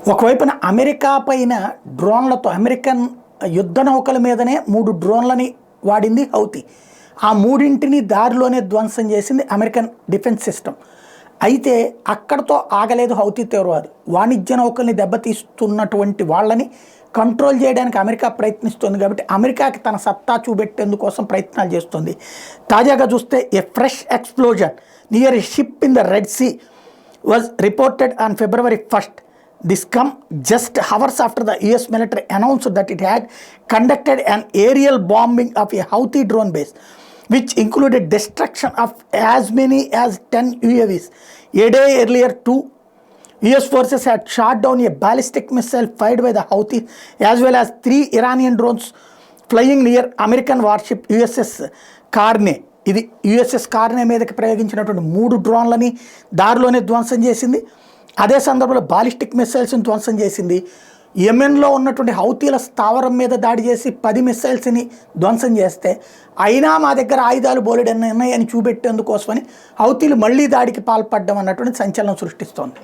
ఒకవైపున అమెరికా పైన డ్రోన్లతో అమెరికన్ యుద్ధ నౌకల మీదనే 3 డ్రోన్లని వాడింది హౌతీ. ఆ మూడింటిని దారిలోనే ధ్వంసం చేసింది అమెరికన్ డిఫెన్స్ సిస్టమ్. అయితే అక్కడతో ఆగలేదు హౌతీ తీవ్రవాది. వాణిజ్య నౌకల్ని దెబ్బతీస్తున్నటువంటి వాళ్ళని కంట్రోల్ చేయడానికి అమెరికా ప్రయత్నిస్తుంది కాబట్టి అమెరికాకి తన సత్తా చూపెట్టేందుకోసం ప్రయత్నాలు చేస్తుంది. తాజాగా చూస్తే ఏ fresh explosion near a ship in the red see was reported on February 1st. This come just hours after the US military announced that it had conducted an aerial bombing of a Houthi drone base, which included destruction of as many as 10 UAVs. A day earlier, 2 US forces had shot down a ballistic missile fired by the Houthis, as well as 3 Iranian drones flying near American warship USS Carney. ఇది USS కార్నే మీదకి ప్రయోగించినటువంటి 3 డ్రోన్లని దారిలోనే ధ్వంసం చేసింది. అదే సందర్భంలో ballistic మిసైల్స్ని ధ్వంసం చేసింది. యెమెన్లో ఉన్నటువంటి హౌతీల స్థావరం మీద దాడి చేసి 10 మిసైల్స్ని ధ్వంసం చేస్తే అయినా మా దగ్గర ఆయుధాలు బోలెడన్ని ఉన్నాయని చూపెట్టేందుకోసమని హౌతీలు మళ్ళీ దాడికి పాల్పడడం అన్నటువంటి సంచలనం సృష్టిస్తోంది.